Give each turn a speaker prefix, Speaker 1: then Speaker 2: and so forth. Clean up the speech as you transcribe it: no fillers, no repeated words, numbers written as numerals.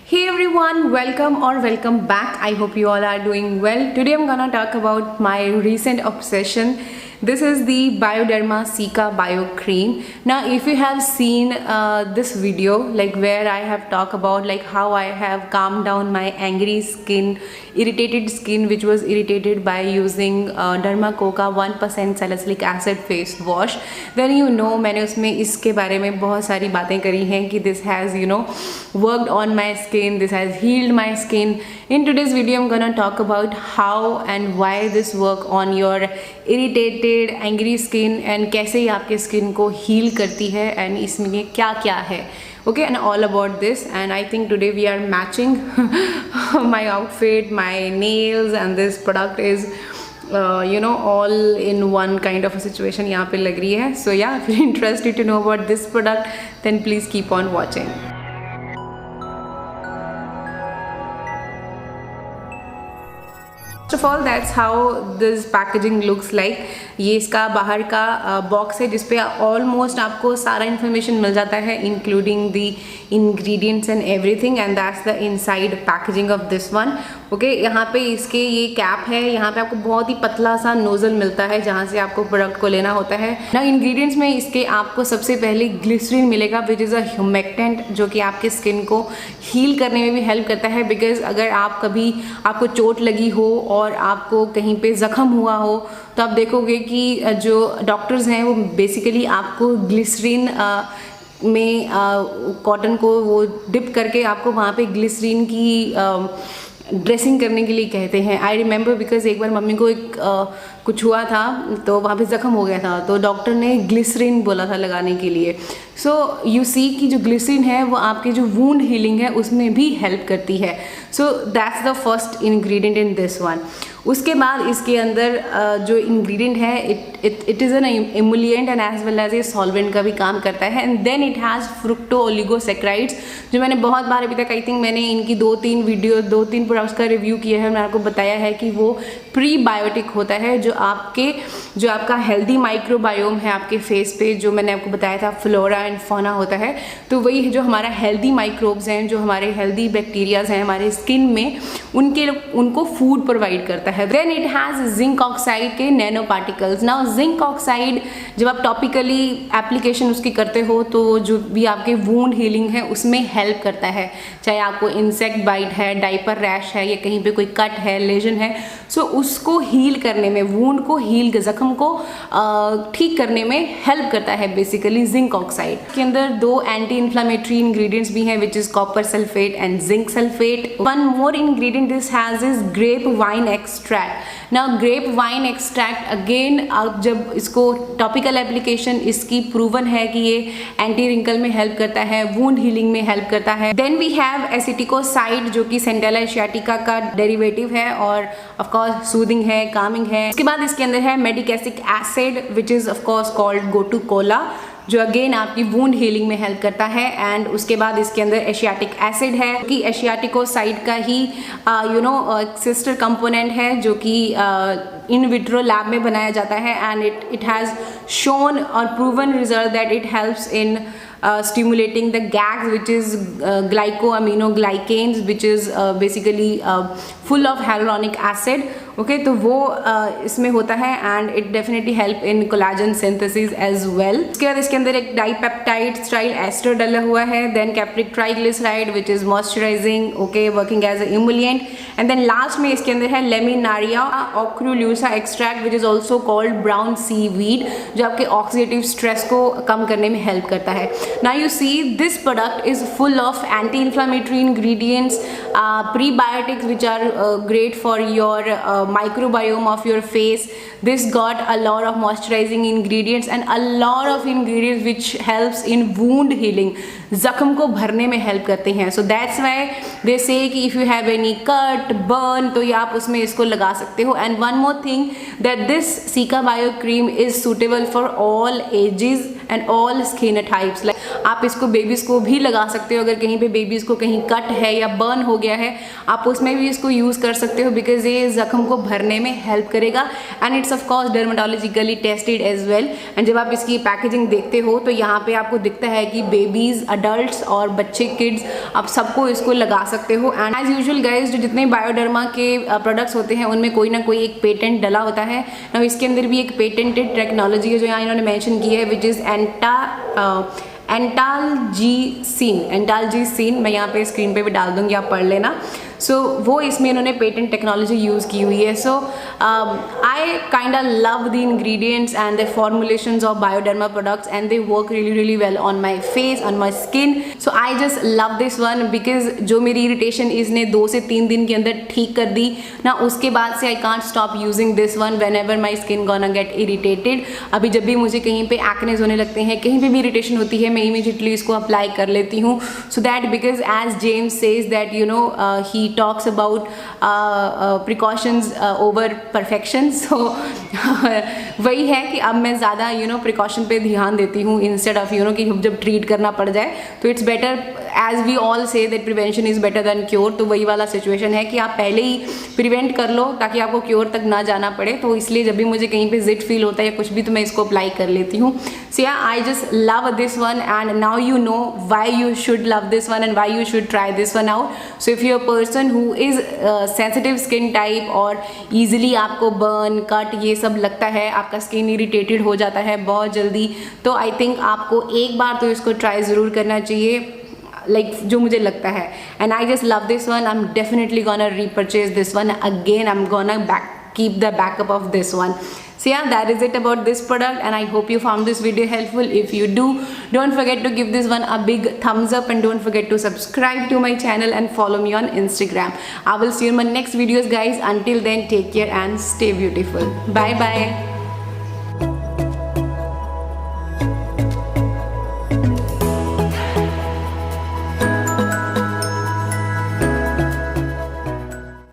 Speaker 1: Hey everyone, welcome or welcome back. I hope you all are doing well. Today I'm gonna talk about my recent obsession. This is the Bioderma Cica Bio Cream. Now if you have seen this video, like where I have talked about like how I have calmed down my angry skin, irritated skin which was irritated by using Derma Coca 1% salicylic acid face wash, then you know मैंने उसमें इसके बारे में बहुत सारी बातें करी हैं कि this has worked on my skin, this has healed my skin. In today's video I'm gonna talk about how and why this work on your irritated angry skin and कैसे ये आपके skin को heal करती है and इसमें क्या क्या है. Okay, and all about this, and I think today we are matching my outfit, my nails, and this product is all in one kind of a situation यहाँ पे लग रही है. So yeah, if you're interested to know about this product, then please keep on watching. First of all, that's how this packaging looks like. ये इसका बाहर का box है जिसपे ऑलमोस्ट आपको सारा इन्फॉर्मेशन मिल जाता है including the ingredients and everything, and that's the inside packaging of this one. Okay, यहाँ पे इसके ये कैप है, यहाँ पे आपको बहुत ही पतला सा नोजल मिलता है जहाँ से आपको प्रोडक्ट को लेना होता है. ना इंग्रेडिएंट्स में इसके आपको सबसे पहले ग्लिसरीन मिलेगा विच इज़ अ ह्यूमेक्टेंट, जो कि आपके स्किन को हील करने में भी हेल्प करता है. बिकॉज अगर आप कभी आपको चोट लगी हो और आपको कहीं पे ज़ख्म हुआ हो तो आप देखोगे कि जो डॉक्टर्स हैं वो बेसिकली आपको ग्लिसरीन में कॉटन को वो डिप करके आपको वहाँ पे ग्लिसरीन की ड्रेसिंग करने के लिए कहते हैं. आई रिमेंबर बिकॉज एक बार मम्मी को कुछ हुआ था तो वहाँ पे ज़ख्म हो गया था तो डॉक्टर ने ग्लिसरीन बोला था लगाने के लिए. सो यू सी कि जो ग्लिसरीन है वो आपकी जो वूंड हीलिंग है उसमें भी हेल्प करती है. So that's the first ingredient in this one. उसके बाद इसके अंदर जो इंग्रेडिएंट है it is an emollient and as well as a solvent का भी काम करता है. And then it has fructo oligosaccharides, जो मैंने बहुत बार अभी तक आई थिंक मैंने इनकी दो तीन प्रोडक्ट्स का रिव्यू किया है. मैंने आपको बताया है कि वो प्रीबायोटिक होता है जो आपका हेल्दी माइक्रोबायोम है आपके फेस पे, जो मैंने आपको बताया था फ्लोरा एंड फौना होता है. तो वही जो हमारा हेल्दी माइक्रोब्स हैं, जो हमारे हेल्दी बैक्टीरियाज हैं हमारे स्किन में, उनको फूड प्रोवाइड करता है. Then it has zinc oxide के nano particles. Now zinc oxide जब आप टॉपिकली एप्लीकेशन उसकी करते हो तो जो भी आपके वूंड हीलिंग है उसमें हेल्प करता है. चाहे आपको इंसेक्ट बाइट है, डाइपर रैश है, या कहीं पे कोई कट है, लेजन है, सो उसको हील करने में, वूंड को हील, जख्म को ठीक करने में हेल्प करता है बेसिकली जिंक ऑक्साइड. के अंदर दो एंटी इन्फ्लामेटरी इंग्रेडिएंट्स भी हैं which is copper sulphate and zinc sulphate. One more ingredient this has is grape wine extract. Now grape wine extract again आप जब इसको टॉपिकल एप्लीकेशन इसकी प्रूवन है कि ये एंटी रिंकल में हेल्प करता है, वूंड हीलिंग में हेल्प करता है. देन वी हैव एसिटिकोसाइड जो कि सेंटेला एशियाटिका का डेरिवेटिव है और ऑफ कोर्स सूदिंग है, कामिंग है. उसके बाद इसके अंदर है madecassic acid which is of course called gotu kola, जो अगेन आपकी वूंड हीलिंग में हेल्प करता है. एंड उसके बाद इसके अंदर एशियाटिक एसिड है कि एशियाटिकोसाइड का ही सिस्टर कंपोनेंट है जो कि इन विट्रो लैब में बनाया जाता है. एंड इट हैज़ शोन और proven result that it helps in stimulating the GAGs which is glycoaminoglycans which is basically full of hyaluronic acid. Okay, तो वो इसमें होता है and it definitely help in collagen synthesis as well. उसके बाद इसके अंदर एक डाइपेप्टाइड स्टाइल एस्टर डाला हुआ है. Then capric triglyceride which is moisturising, okay, working as a emollient. And then last में इसके अंदर है लेमिनारिया ऑक्रूल्यूसा extract which is also called brown seaweed, जो आपके ऑक्सीडेटिव स्ट्रेस को कम करने में हेल्प करता है. Now you see this product is full of anti inflammatory ingredients, prebiotics which are great for your microbiome of your face. This got a lot of moisturizing ingredients and a lot of ingredients which helps in wound healing. जख्म को भरने में help करते हैं. So that's why they say कि if you have any cut, burn, तो ये आप उसमें इसको लगा सकते हो. And one more thing that this Cica Bio Cream is suitable for all ages and all skin types. Like आप इसको बेबीज़ को भी लगा सकते हो, अगर कहीं पे बेबीज़ को कहीं कट है या बर्न हो गया है आप उसमें भी इसको यूज़ कर सकते हो, बिकॉज ये जख्म को भरने में हेल्प करेगा and it's of course dermatologically tested as well. And जब आप इसकी पैकेजिंग देखते हो तो यहाँ पे आपको दिखता है कि बेबीज़, अडल्ट्स और बच्चे, किड्स, आप सबको इसको लगा सकते हो। एंड एज यूजुअल गाइज, जो जितने बायोडर्मा के प्रोडक्ट्स होते हैं उनमें कोई ना कोई एक पेटेंट डला होता है ना। इसके अंदर भी एक पेटेंटेड टेक्नोलॉजी है जो यहाँ इन्होंने मेंशन की है, विच इज़ एंटालजीसिन। मैं यहाँ पे स्क्रीन पे भी डाल दूँगी, आप पढ़ लेना। सो वो इसमें इन्होंने पेटेंट टेक्नोलॉजी यूज़ की हुई है। So I kind of love the ingredients and the formulations of Bioderma products and they work really well on my face, on my skin. So I just love this one because जो मेरी irritation इसने 2 से 3 दिन के अंदर ठीक कर दी ना, उसके बाद से I can't stop using this one when ever my skin gonna get irritated. अभी जब भी मुझे कहीं पे एक्नेस होने लगते हैं, कहीं पे भी इरिटेशन होती है, मैं इमीडिएटली इसको अप्लाई कर लेती हूँ। So that because as James says that you know he talks about precautions over perfection. So वही है कि अब मैं ज़्यादा प्रिकॉशन पे ध्यान देती हूँ इंस्टेड ऑफ कि जब ट्रीट करना पड़ जाए तो it's better, as we all say that prevention is better than cure. तो वही वाला सिचुएशन है कि आप पहले ही प्रिवेंट कर लो ताकि आपको क्योर तक ना जाना पड़े। तो इसलिए जब भी मुझे कहीं पे जिट फील होता है या कुछ भी तो मैं इसको अप्लाई कर लेती हूँ। सो या आई just love this one and now you know why you should love this one and why you should try this one out. So if you a person who is sensitive skin type और easily आपको burn, cut ये सब लगता है, आपका skin irritated हो जाता है बहुत जल्दी, तो आई थिंक आपको एक बार तो इसको ट्राई ज़रूर करना चाहिए, जो मुझे लगता है। And I just love this one. I am definitely gonna repurchase this one again. I am gonna keep the backup of this one. So yeah, that is it about this product and I hope you found this video helpful. If you do, don't forget to give this one a big thumbs up and don't forget to subscribe to my channel and follow me on Instagram. I will see you in my next videos guys. Until then, take care and stay beautiful. Bye bye.